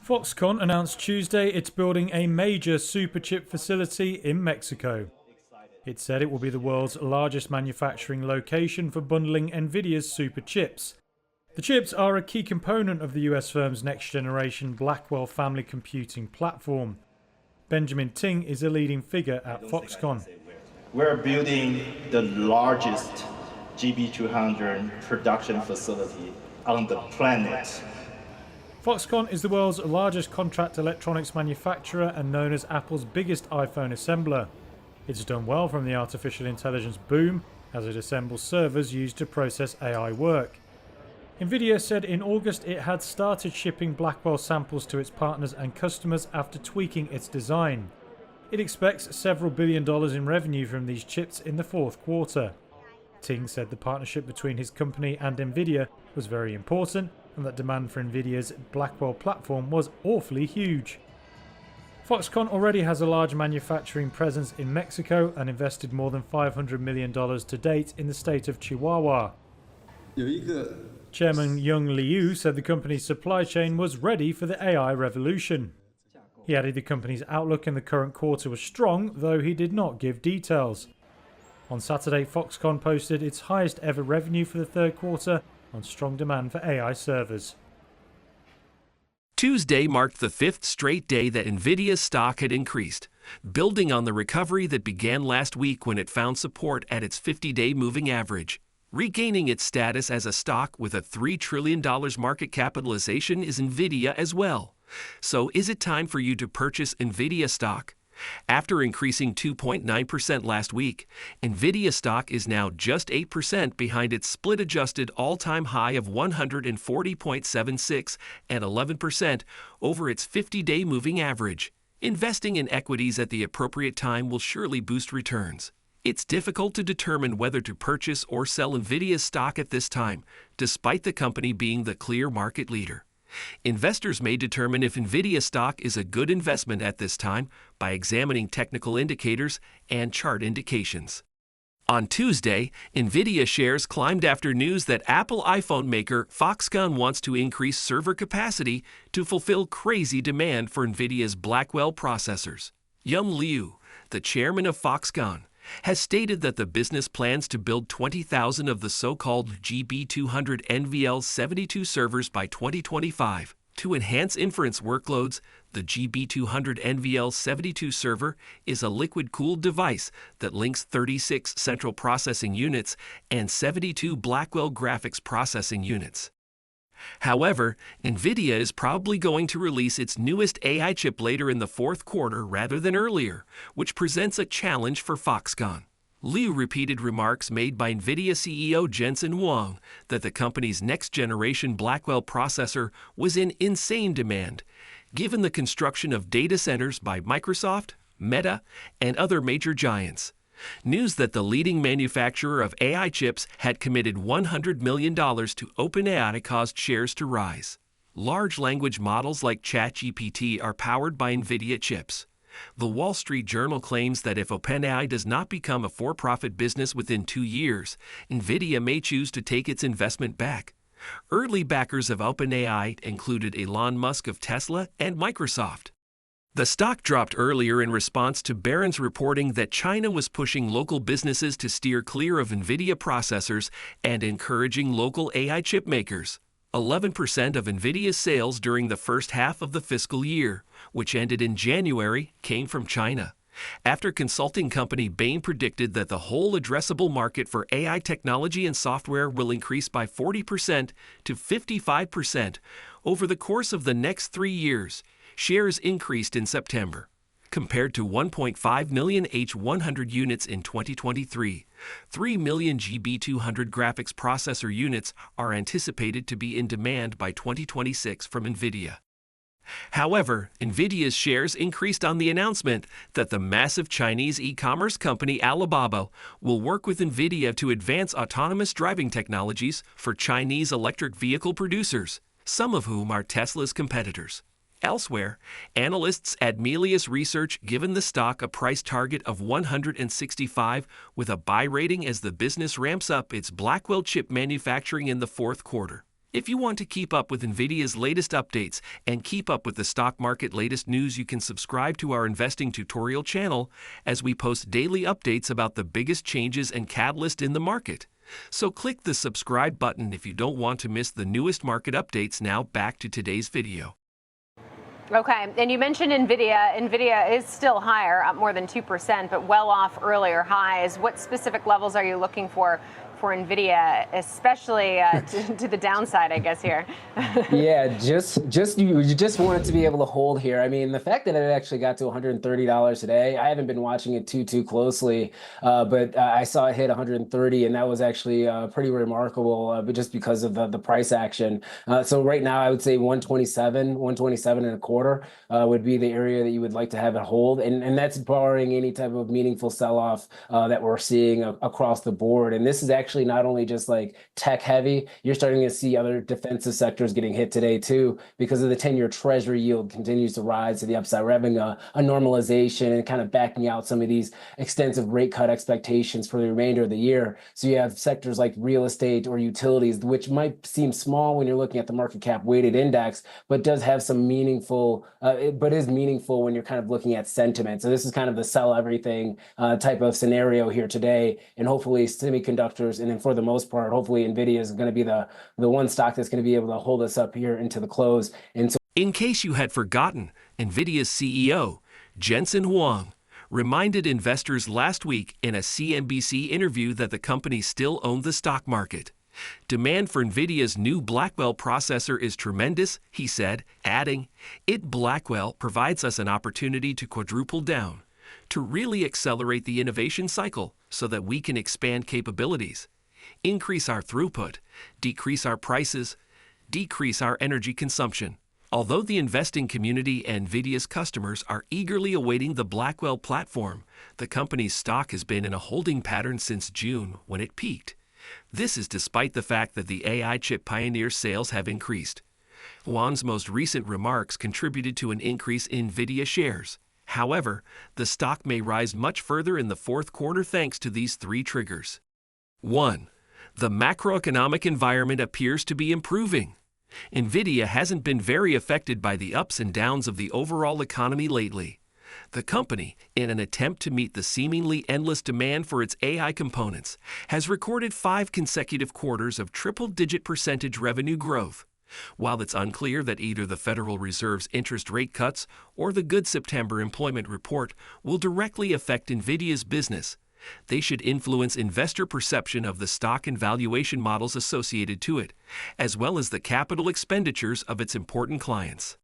Foxconn announced Tuesday it's building a major superchip facility in Mexico. It said it will be the world's largest manufacturing location for bundling Nvidia's superchips. The chips are a key component of the US firm's next-generation Blackwell family computing platform. Benjamin Ting is a leading figure at Foxconn. We're building the largest GB200 production facility on the planet. Foxconn is the world's largest contract electronics manufacturer and known as Apple's biggest iPhone assembler. It's done well from the artificial intelligence boom as it assembles servers used to process AI work. Nvidia said in August it had started shipping Blackwell samples to its partners and customers after tweaking its design. It expects several $1 billion in revenue from these chips in the fourth quarter. Ting said the partnership between his company and Nvidia was very important and that demand for Nvidia's Blackwell platform was awfully huge. Foxconn already has a large manufacturing presence in Mexico and invested more than $500 million to date in the state of Chihuahua. Chairman Young Liu said the company's supply chain was ready for the AI revolution. He added the company's outlook in the current quarter was strong, though he did not give details. On Saturday, Foxconn posted its highest ever revenue for the third quarter on strong demand for AI servers. Tuesday marked the fifth straight day that Nvidia's stock had increased, building on the recovery that began last week when it found support at its 50-day moving average. Regaining its status as a stock with a $3 trillion market capitalization is Nvidia as well. So is it time for you to purchase Nvidia stock? After increasing 2.9% last week, Nvidia stock is now just 8% behind its split-adjusted all-time high of 140.76 and 11% over its 50-day moving average. Investing in equities at the appropriate time will surely boost returns. It's difficult to determine whether to purchase or sell Nvidia's stock at this time, despite the company being the clear market leader. Investors may determine if Nvidia stock is a good investment at this time by examining technical indicators and chart indications. On Tuesday, Nvidia shares climbed after news that Apple iPhone maker Foxconn wants to increase server capacity to fulfill crazy demand for Nvidia's Blackwell processors. Young Liu, the chairman of Foxconn, has stated that the business plans to build 20,000 of the so-called GB200 NVL72 servers by 2025. To enhance inference workloads, the GB200 NVL72 server is a liquid-cooled device that links 36 central processing units and 72 Blackwell graphics processing units. However, Nvidia is probably going to release its newest AI chip later in the fourth quarter rather than earlier, which presents a challenge for Foxconn. Liu repeated remarks made by Nvidia CEO Jensen Huang that the company's next-generation Blackwell processor was in insane demand, given the construction of data centers by Microsoft, Meta, and other major giants. News that the leading manufacturer of AI chips had committed $100 million to OpenAI caused shares to rise. Large language models like ChatGPT are powered by Nvidia chips. The Wall Street Journal claims that if OpenAI does not become a for-profit business within 2 years, Nvidia may choose to take its investment back. Early backers of OpenAI included Elon Musk of Tesla and Microsoft. The stock dropped earlier in response to Barron's reporting that China was pushing local businesses to steer clear of Nvidia processors and encouraging local AI chip makers. 11% of Nvidia's sales during the first half of the fiscal year, which ended in January, came from China. After consulting company Bain predicted that the whole addressable market for AI technology and software will increase by 40% to 55% over the course of the next 3 years, shares increased in September. Compared to 1.5 million H100 units in 2023, 3 million GB200 graphics processor units are anticipated to be in demand by 2026 from Nvidia. However, Nvidia's shares increased on the announcement that the massive Chinese e-commerce company Alibaba will work with Nvidia to advance autonomous driving technologies for Chinese electric vehicle producers, some of whom are Tesla's competitors. Elsewhere, analysts at Melius Research given the stock a price target of 165 with a buy rating as the business ramps up its Blackwell chip manufacturing in the fourth quarter. If you want to keep up with NVIDIA's latest updates and keep up with the stock market latest news, you can subscribe to our investing tutorial channel as we post daily updates about the biggest changes and catalysts in the market. So click the subscribe button if you don't want to miss the newest market updates. Now back to today's video. Okay, and you mentioned Nvidia. Nvidia is still higher, up more than 2%, but well off earlier highs. What specific levels are you looking for Nvidia, especially to the downside, I guess, here? Yeah, you just want it to be able to hold here. I mean, the fact that it actually got to $130 today, I haven't been watching it too closely, but I saw it hit 130, and that was actually pretty remarkable, but just because of the price action. So right now, I would say 127 and a quarter would be the area that you would like to have it hold, and that's barring any type of meaningful sell-off that we're seeing across the board. And this is actually not only just like tech heavy, you're starting to see other defensive sectors getting hit today too, because of the 10-year treasury yield continues to rise to the upside. We're having a normalization and kind of backing out some of these extensive rate cut expectations for the remainder of the year. So you have sectors like real estate or utilities, which might seem small when you're looking at the market cap weighted index, but does have some meaningful, but is meaningful when you're kind of looking at sentiment. So this is kind of the sell everything type of scenario here today, and hopefully semiconductors. And then for the most part, hopefully Nvidia is going to be the one stock that's going to be able to hold us up here into the close. And so, in case you had forgotten, Nvidia's CEO, Jensen Huang, reminded investors last week in a CNBC interview that the company still owned the stock market. Demand for Nvidia's new Blackwell processor is tremendous, he said, adding, Blackwell provides us an opportunity to quadruple down, to really accelerate the innovation cycle so that we can expand capabilities, increase our throughput, decrease our prices, decrease our energy consumption. Although the investing community and NVIDIA's customers are eagerly awaiting the Blackwell platform, the company's stock has been in a holding pattern since June when it peaked. This is despite the fact that the AI chip pioneer sales have increased. Huang's most recent remarks contributed to an increase in NVIDIA shares. However, the stock may rise much further in the fourth quarter thanks to these three triggers. 1. The macroeconomic environment appears to be improving. Nvidia hasn't been very affected by the ups and downs of the overall economy lately. The company, in an attempt to meet the seemingly endless demand for its AI components, has recorded 5 consecutive quarters of triple-digit percentage revenue growth. While it's unclear that either the Federal Reserve's interest rate cuts or the good September employment report will directly affect Nvidia's business, they should influence investor perception of the stock and valuation models associated to it, as well as the capital expenditures of its important clients.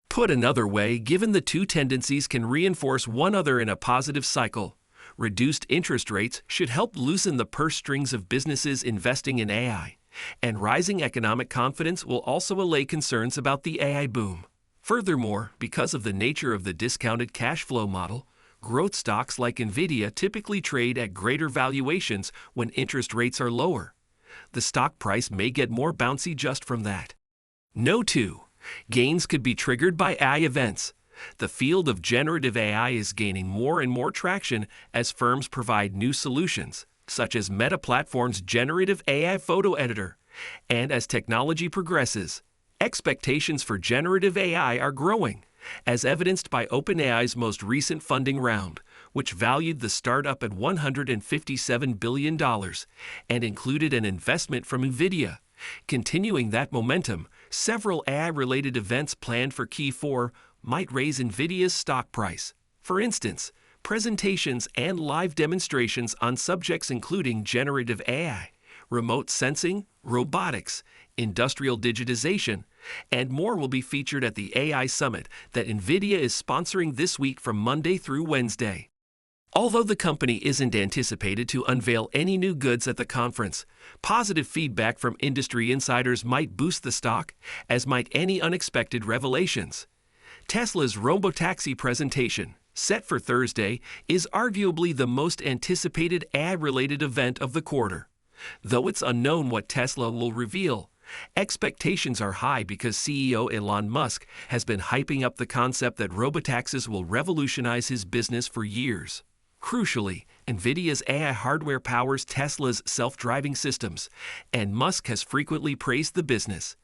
Put another way, given the two tendencies can reinforce one another in a positive cycle, reduced interest rates should help loosen the purse strings of businesses investing in AI, and rising economic confidence will also allay concerns about the AI boom. Furthermore, because of the nature of the discounted cash flow model, growth stocks like Nvidia typically trade at greater valuations when interest rates are lower. The stock price may get more bouncy just from that. No. 2. Gains could be triggered by AI events. The field of generative AI is gaining more and more traction as firms provide new solutions, such as Meta Platform's generative AI photo editor. And as technology progresses, expectations for generative AI are growing, as evidenced by OpenAI's most recent funding round, which valued the startup at $157 billion and included an investment from Nvidia. Continuing that momentum, several AI-related events planned for Q4 might raise Nvidia's stock price. For instance, presentations and live demonstrations on subjects including generative AI, remote sensing, robotics, industrial digitization, and more will be featured at the AI Summit that Nvidia is sponsoring this week from Monday through Wednesday. Although the company isn't anticipated to unveil any new goods at the conference, positive feedback from industry insiders might boost the stock, as might any unexpected revelations. Tesla's robotaxi presentation, set for Thursday, is arguably the most anticipated AI-related event of the quarter. Though it's unknown what Tesla will reveal, expectations are high because CEO Elon Musk has been hyping up the concept that robotaxis will revolutionize his business for years. Crucially, Nvidia's AI hardware powers Tesla's self-driving systems, and Musk has frequently praised the business.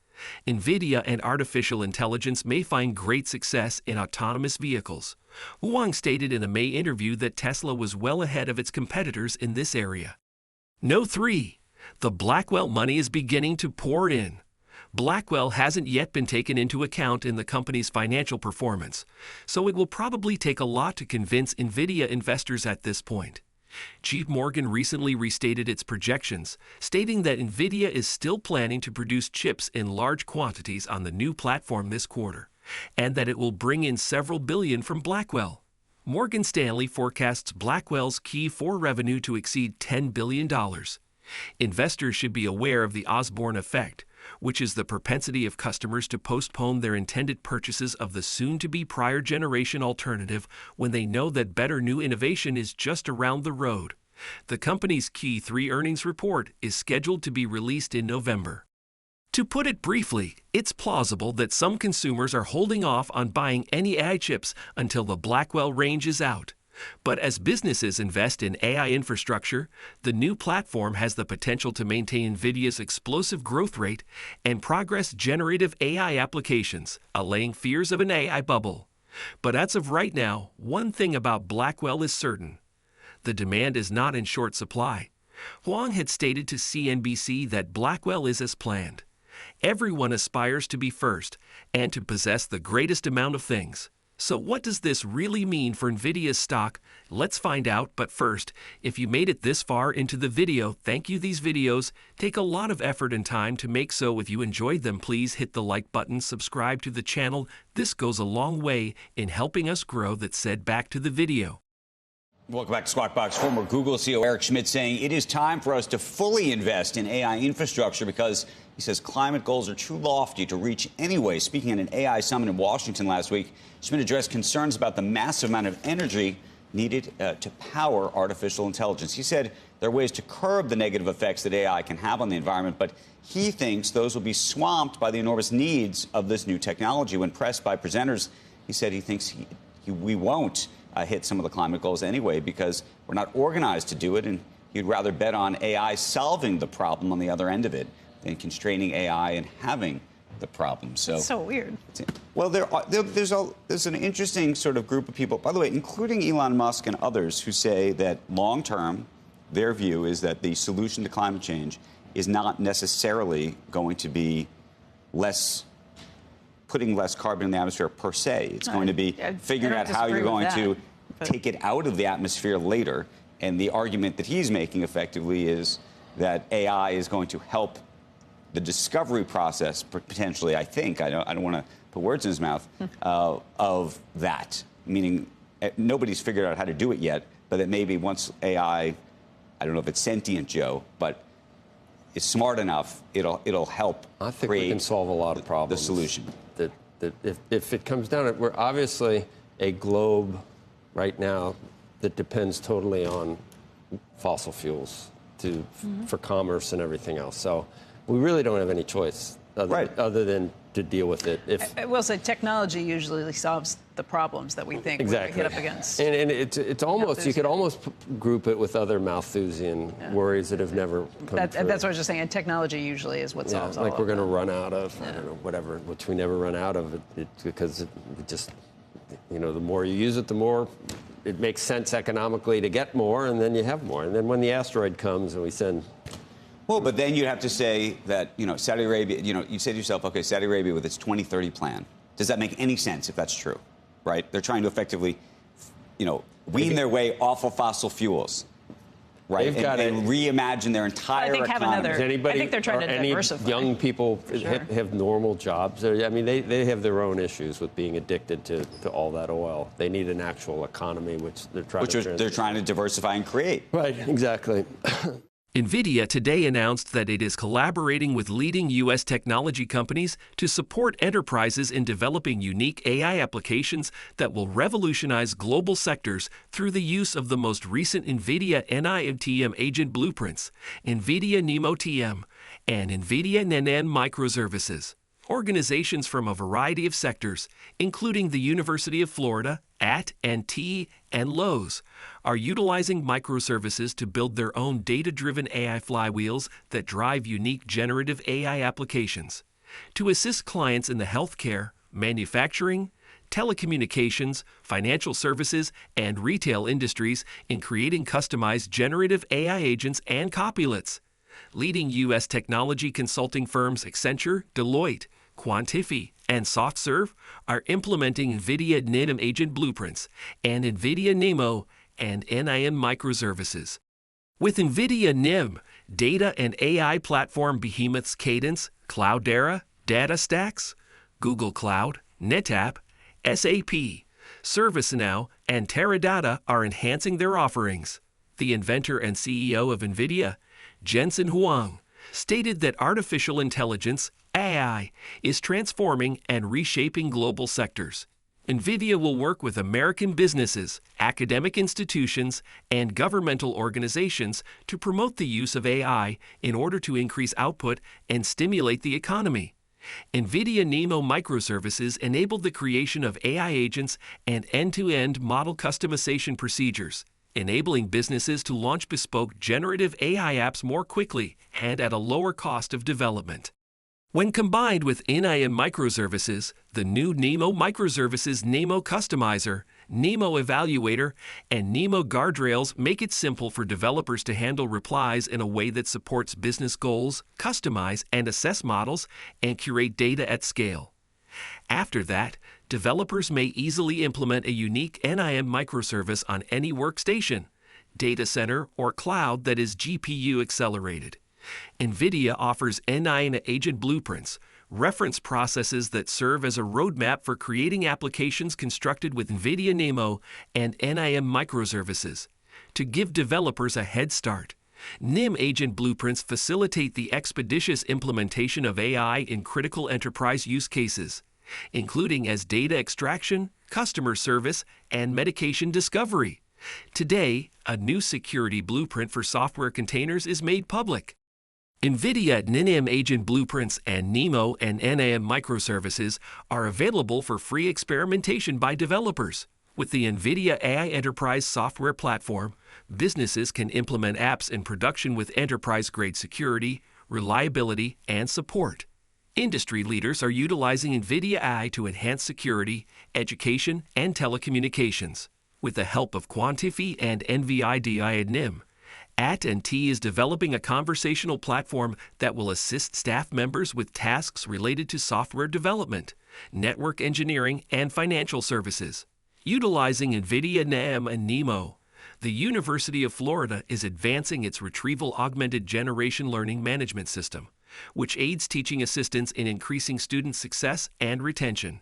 Nvidia and artificial intelligence may find great success in autonomous vehicles. Huang stated in a May interview that Tesla was well ahead of its competitors in this area. No. 3. The Blackwell money is beginning to pour in. Blackwell hasn't yet been taken into account in the company's financial performance, so it will probably take a lot to convince Nvidia investors at this point. J.P. Morgan recently restated its projections, stating that Nvidia is still planning to produce chips in large quantities on the new platform this quarter, and that it will bring in several billion from Blackwell. Morgan Stanley forecasts Blackwell's Q4 revenue to exceed $10 billion. Investors should be aware of the Osborne effect, which is the propensity of customers to postpone their intended purchases of the soon-to-be prior generation alternative when they know that better new innovation is just around the road. The company's Q3 earnings report is scheduled to be released in November. To put it briefly, it's plausible that some consumers are holding off on buying any AI chips until the Blackwell range is out. But as businesses invest in AI infrastructure, the new platform has the potential to maintain Nvidia's explosive growth rate and progress generative AI applications, allaying fears of an AI bubble. But as of right now, one thing about Blackwell is certain. The demand is not in short supply. Huang had stated to CNBC that Blackwell is as planned. Everyone aspires to be first and to possess the greatest amount of things. So what does this really mean for Nvidia's stock? Let's find out, but first, if you made it this far into the video, thank you. These videos take a lot of effort and time to make, so if you enjoyed them, please hit the like button, subscribe to the channel. This goes a long way in helping us grow. That said, back to the video. Welcome back to Squawk Box. Former Google CEO Eric Schmidt saying it is time for us to fully invest in AI infrastructure because he says climate goals are too lofty to reach anyway. Speaking at an AI summit in Washington last week, Schmidt addressed concerns about the massive amount of energy needed to power artificial intelligence. He said there are ways to curb the negative effects that AI can have on the environment, but he thinks those will be swamped by the enormous needs of this new technology. When pressed by presenters, he said he thinks we won't hit some of the climate goals anyway because we're not organized to do it, and he'd rather bet on AI solving the problem on the other end of it than constraining AI and having the problem. So it's so weird. Well, there's an interesting sort of group of people, by the way, including Elon Musk and others, who say that long term, their view is that the solution to climate change is not necessarily going to be putting less carbon in the atmosphere per se. It's going to be figuring out how you're going to take it out of the atmosphere later. And the argument that he's making effectively is that AI is going to help the discovery process, potentially, I think, I don't want to put words in his mouth, of that. Meaning nobody's figured out how to do it yet, but that maybe once AI, I don't know if it's sentient, Joe, but is smart enough, it'll help I think we can solve a lot of problems. The solution. That if it comes down to it, we're obviously a globe right now that depends totally on fossil fuels for commerce and everything else. So we really don't have any choice other than to deal with it. I will say technology usually solves the problems that we think we hit up against. And it's almost, you could almost group it with other Malthusian worries that have never come true. That's what I was just saying. And technology usually is what solves all like of we're going to them. run out of, I don't know, whatever, which we never run out of because it just, the more you use it, the more it makes sense economically to get more, and then you have more. And then when the asteroid comes and we send... Well, but then you'd have to say that, Saudi Arabia, you say to yourself, okay, Saudi Arabia with its 2030 plan, does that make any sense if that's true, right? They're trying to effectively, wean their way off of fossil fuels, right? And reimagine their entire economy. I think they're trying to diversify. Young people have normal jobs. I mean, they have their own issues with being addicted to all that oil. They need an actual economy, which they're trying to diversify and create. Right, exactly. Nvidia today announced that it is collaborating with leading U.S. technology companies to support enterprises in developing unique AI applications that will revolutionize global sectors through the use of the most recent Nvidia NIMTM agent blueprints, Nvidia NemoTM, and Nvidia NNN microservices. Organizations from a variety of sectors, including the University of Florida, AT&T, and Lowe's, are utilizing microservices to build their own data-driven AI flywheels that drive unique generative AI applications to assist clients in the healthcare, manufacturing, telecommunications, financial services, and retail industries in creating customized generative AI agents and copilets. Leading U.S. technology consulting firms Accenture, Deloitte, Quantifi, and SoftServe are implementing NVIDIA NIM agent blueprints and NVIDIA NeMo and NIM microservices. With NVIDIA NIM, data and AI platform behemoths Cadence, Cloudera, DataStax, Google Cloud, NetApp, SAP, ServiceNow, and Teradata are enhancing their offerings. The inventor and CEO of NVIDIA, Jensen Huang, stated that artificial intelligence, AI, is transforming and reshaping global sectors. NVIDIA will work with American businesses, academic institutions, and governmental organizations to promote the use of AI in order to increase output and stimulate the economy. NVIDIA NeMo microservices enabled the creation of AI agents and end-to-end model customization procedures, enabling businesses to launch bespoke generative AI apps more quickly and at a lower cost of development. When combined with NIM microservices, the new NeMo microservices NeMo Customizer, NeMo Evaluator, and NeMo Guardrails make it simple for developers to handle replies in a way that supports business goals, customize and assess models, and curate data at scale. After that, developers may easily implement a unique NIM microservice on any workstation, data center, or cloud that is GPU accelerated. NVIDIA offers NIM agent blueprints, reference processes that serve as a roadmap for creating applications constructed with NVIDIA NeMo and NIM microservices. To give developers a head start, NIM agent blueprints facilitate the expeditious implementation of AI in critical enterprise use cases, including as data extraction, customer service, and medication discovery. Today, a new security blueprint for software containers is made public. NVIDIA NIM agent blueprints and NeMo and NIM microservices are available for free experimentation by developers. With the NVIDIA AI Enterprise software platform, businesses can implement apps in production with enterprise-grade security, reliability, and support. Industry leaders are utilizing NVIDIA AI to enhance security, education, and telecommunications. With the help of Quantifi and NVIDIA NIM, AT&T is developing a conversational platform that will assist staff members with tasks related to software development, network engineering, and financial services. Utilizing NVIDIA NIM and NeMo, the University of Florida is advancing its Retrieval Augmented Generation Learning Management System, which aids teaching assistants in increasing student success and retention.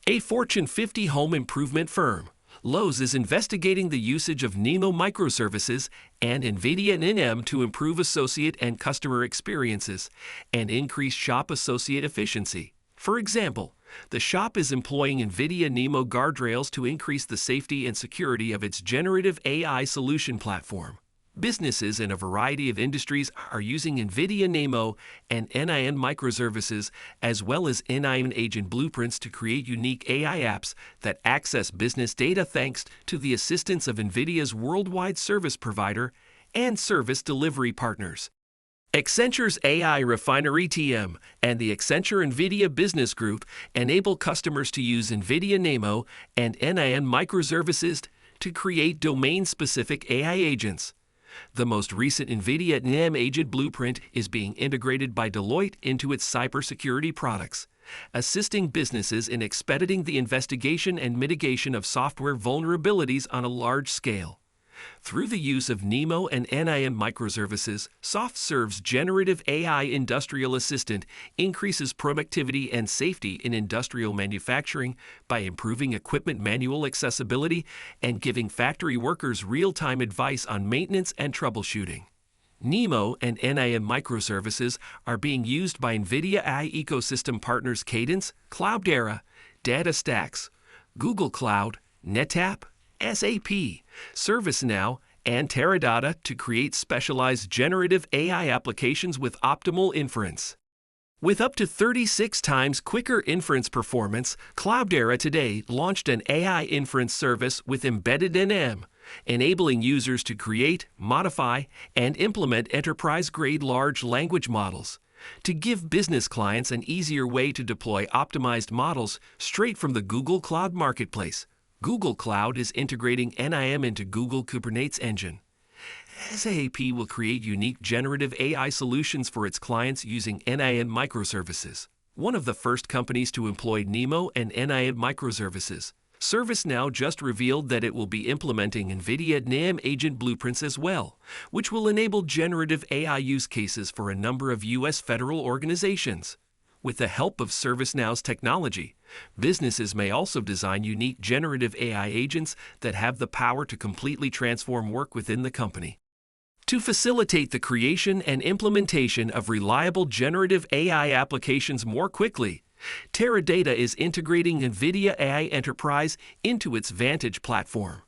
A Fortune 50 home improvement firm, Lowe's, is investigating the usage of NeMo microservices and NVIDIA NIM to improve associate and customer experiences and increase shop associate efficiency. For example, the shop is employing NVIDIA NeMo Guardrails to increase the safety and security of its generative AI solution platform. Businesses in a variety of industries are using NVIDIA NeMo and NIM microservices as well as NIM agent blueprints to create unique AI apps that access business data thanks to the assistance of NVIDIA's worldwide service provider and service delivery partners. Accenture's AI Refinery TM and the Accenture NVIDIA Business Group enable customers to use NVIDIA NeMo and NIM microservices to create domain-specific AI agents. The most recent NVIDIA NIM agent blueprint is being integrated by Deloitte into its cybersecurity products, assisting businesses in expediting the investigation and mitigation of software vulnerabilities on a large scale. Through the use of NeMo and NIM microservices, SoftServe's generative AI industrial assistant increases productivity and safety in industrial manufacturing by improving equipment manual accessibility and giving factory workers real-time advice on maintenance and troubleshooting. NeMo and NIM microservices are being used by NVIDIA AI ecosystem partners Cadence, Cloudera, DataStax, Google Cloud, NetApp, SAP, ServiceNow, and Teradata to create specialized generative AI applications with optimal inference. With up to 36 times quicker inference performance, Cloudera today launched an AI inference service with embedded NM, enabling users to create, modify, and implement enterprise-grade large language models. To give business clients an easier way to deploy optimized models straight from the Google Cloud Marketplace, Google Cloud is integrating NIM into Google Kubernetes Engine. SAP will create unique generative AI solutions for its clients using NIM microservices. One of the first companies to employ NeMo and NIM microservices, ServiceNow just revealed that it will be implementing NVIDIA NIM agent blueprints as well, which will enable generative AI use cases for a number of U.S. federal organizations. With the help of ServiceNow's technology, businesses may also design unique generative AI agents that have the power to completely transform work within the company. To facilitate the creation and implementation of reliable generative AI applications more quickly, Teradata is integrating NVIDIA AI Enterprise into its Vantage platform.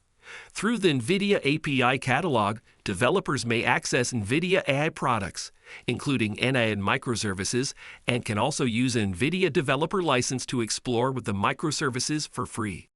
Through the NVIDIA API catalog, developers may access NVIDIA AI products, including NIM microservices, and can also use an NVIDIA developer license to explore with the microservices for free.